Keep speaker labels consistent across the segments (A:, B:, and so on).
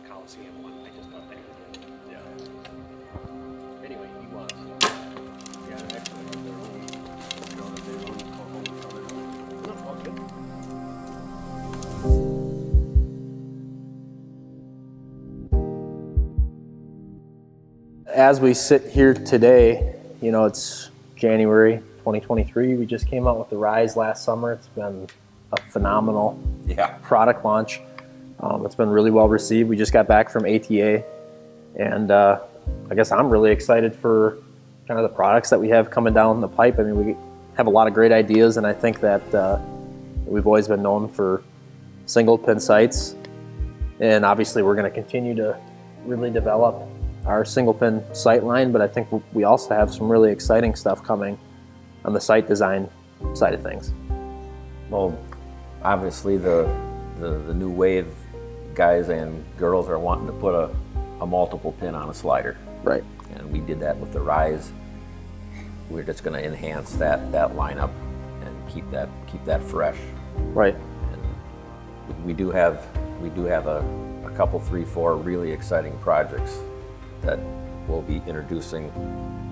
A: Coliseum one. I just thought that. Yeah. Anyway, he was. Yeah, actually, their own. All good. As we sit here today, you know, it's January 2023. We just came out with the Rise last summer. It's been a phenomenal product launch. It's been really well received. We just got back from ATA, and I guess I'm really excited for kind of the products that we have coming down the pipe. I mean, we have a lot of great ideas, and I think that we've always been known for single pin sights, and obviously we're going to continue to really develop our single pin sight line, but I think we also have some really exciting stuff coming on the sight design side of things.
B: Well, obviously the new wave guys and girls are wanting to put a multiple pin on a slider.
A: Right.
B: And we did that with the Rise. We're just going to enhance that lineup and keep that fresh.
A: Right.
B: And we do have a couple, 3, 4 really exciting projects that we'll be introducing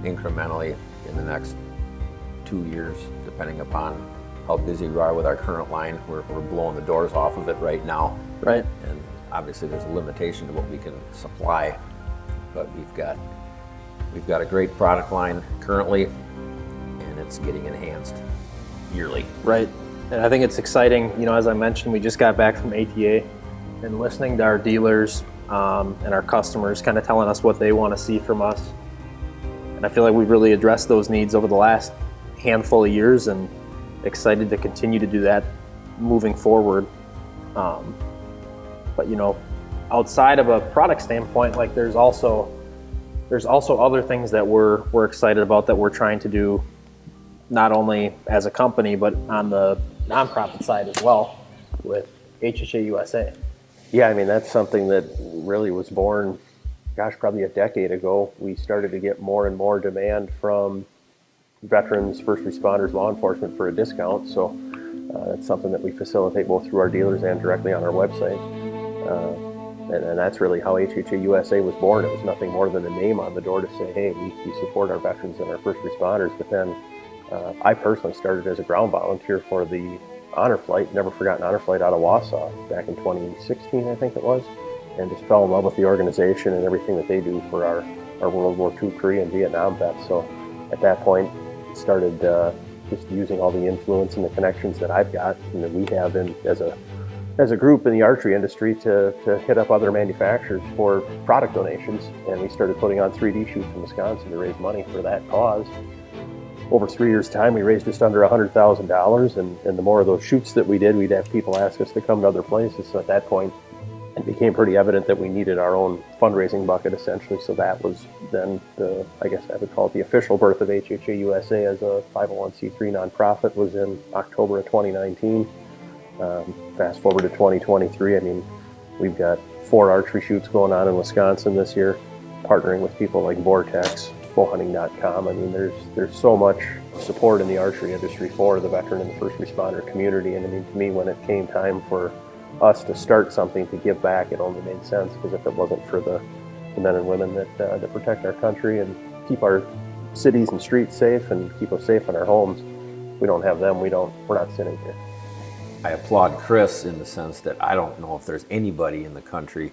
B: incrementally in the next 2 years, depending upon how busy we are with our current line. We're blowing the doors off of it right now.
A: Right.
B: And obviously there's a limitation to what we can supply, but we've got a great product line currently, and it's getting enhanced yearly.
A: Right. And I think it's exciting, you know, as I mentioned, we just got back from ATA, and listening to our dealers and our customers kind of telling us what they want to see from us. And I feel like we've really addressed those needs over the last handful of years, and excited to continue to do that moving forward. But you know, outside of a product standpoint, like there's also other things that we're excited about that we're trying to do, not only as a company but on the nonprofit side as well with HHA USA. Yeah, I mean, that's something that really was born, probably a decade ago. We started to get more and more demand from veterans, first responders, law enforcement for a discount. So that's something that we facilitate both through our dealers and directly on our website. And that's really how HHA USA was born. It was nothing more than a name on the door to say, hey, we support our veterans and our first responders. But then I personally started as a ground volunteer for the honor flight, never forgotten honor flight out of Wausau back in 2016, I think it was, and just fell in love with the organization and everything that they do for our World War II, Korean, Vietnam vets. So at that point, started just using all the influence and the connections that I've got and that we have as a group in the archery industry to hit up other manufacturers for product donations. And we started putting on 3D shoots in Wisconsin to raise money for that cause. Over 3 years' time, we raised just under $100,000, and the more of those shoots that we did, we'd have people ask us to come to other places. So at that point, it became pretty evident that we needed our own fundraising bucket, essentially. So that was then I guess I would call it the official birth of HHA USA as a 501c3 nonprofit was in October of 2019. Fast forward to 2023, I mean, we've got 4 archery shoots going on in Wisconsin this year, partnering with people like Vortex, bowhunting.com. I mean, there's so much support in the archery industry for the veteran and the first responder community. And I mean, to me, when it came time for us to start something to give back, it only made sense, because if it wasn't for the men and women that protect our country and keep our cities and streets safe and keep us safe in our homes, we don't have them, we're not sitting here.
B: I applaud Chris in the sense that I don't know if there's anybody in the country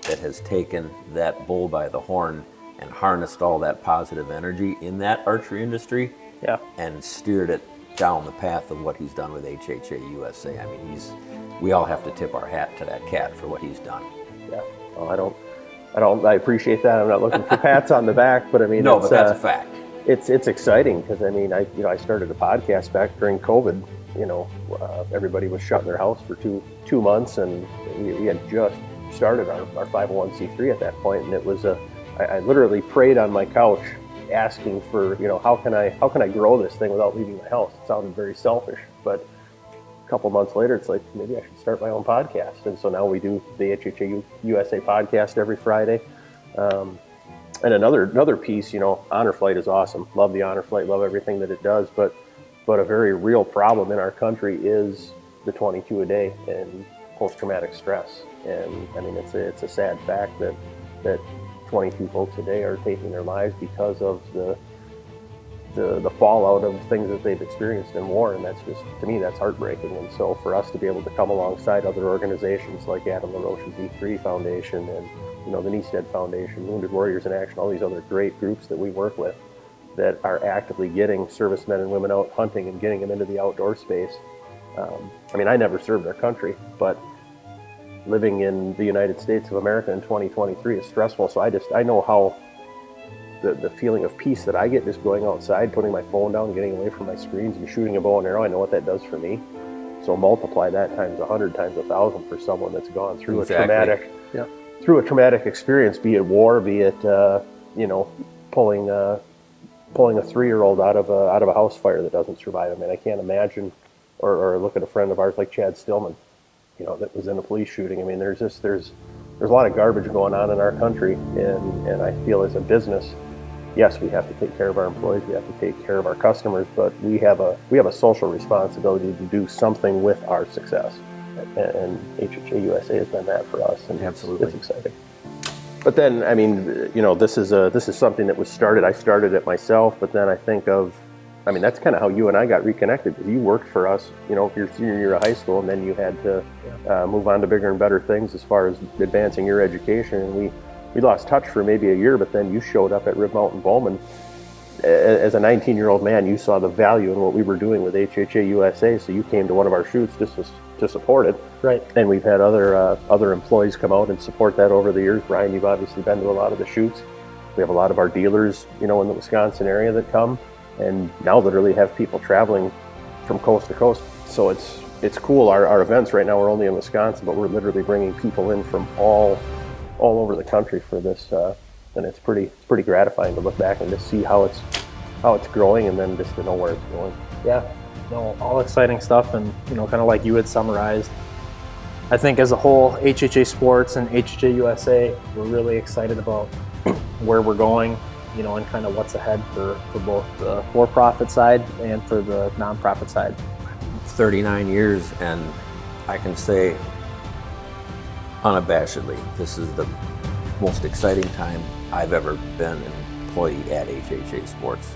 B: that has taken that bull by the horn and harnessed all that positive energy in that archery industry, and steered it down the path of what he's done with HHA USA. I mean, we all have to tip our hat to that cat for what he's done.
A: Yeah, well, I appreciate that. I'm not looking for pats on the back, but I mean,
B: no, but that's a fact.
A: It's exciting, because I mean, I started a podcast back during COVID. You know, everybody was shut in their house for two months, and we had just started our 501c3 at that point, and it was I literally prayed on my couch asking for, you know, how can I grow this thing without leaving my house? It sounded very selfish, but a couple months later, it's like, maybe I should start my own podcast. And so now we do the HHA USA podcast every Friday. And another piece, you know, Honor Flight is awesome. Love the Honor Flight, love everything that it does. But
C: but a very real problem in our country is the 22 a day and post-traumatic stress. And I mean, it's a sad fact that 22 folks a day are taking their lives because of the fallout of things that they've experienced in war. And that's just, to me, that's heartbreaking. And so for us to be able to come alongside other organizations like Adam LaRoche's E3 Foundation and, you know, the Neested Foundation, Wounded Warriors in Action, all these other great groups that we work with that are actively getting servicemen and women out hunting and getting them into the outdoor space. I mean, I never served our country, but living in the United States of America in 2023 is stressful. So I know how the feeling of peace that I get just going outside, putting my phone down, getting away from my screens and shooting a bow and arrow. I know what that does for me. So multiply that times 100, times 1,000 for someone that's gone through a traumatic experience, be it war, be it you know, pulling a 3-year-old out of a house fire that doesn't survive. I mean, I can't imagine. Or look at a friend of ours like Chad Stillman, you know, that was in a police shooting. I mean, there's a lot of garbage going on in our country, and I feel as a business, yes, we have to take care of our employees, we have to take care of our customers, but we have a social responsibility to do something with our success, and HHA USA has been that for us, and
B: Absolutely.
C: it's exciting. But then, I mean, you know, this is something that was started. I started it myself, but then I think of, I mean, that's kind of how you and I got reconnected. Because you worked for us, you know, your senior year of high school, and then you had to move on to bigger and better things as far as advancing your education. And we lost touch for maybe a year, but then you showed up at Rib Mountain Bowman. As a 19-year-old man, you saw the value in what we were doing with HHA USA, so you came to one of our shoots just to support it.
A: Right.
C: And we've had other employees come out and support that over the years. Brian, you've obviously been to a lot of the shoots. We have a lot of our dealers, you know, in the Wisconsin area that come, and now literally have people traveling from coast to coast. So it's cool. Our events right now are only in Wisconsin, but we're literally bringing people in from all over the country for this, and it's pretty gratifying to look back and to see how it's growing, and then just to know where it's going.
A: Yeah, no, all exciting stuff, and you know, kind of like you had summarized. I think as a whole, HHA Sports and HHA USA, we're really excited about where we're going, you know, and kind of what's ahead for both the for-profit side and for the nonprofit side.
B: 39 years, and I can say unabashedly, this is the most exciting time I've ever been an employee at HHA Sports.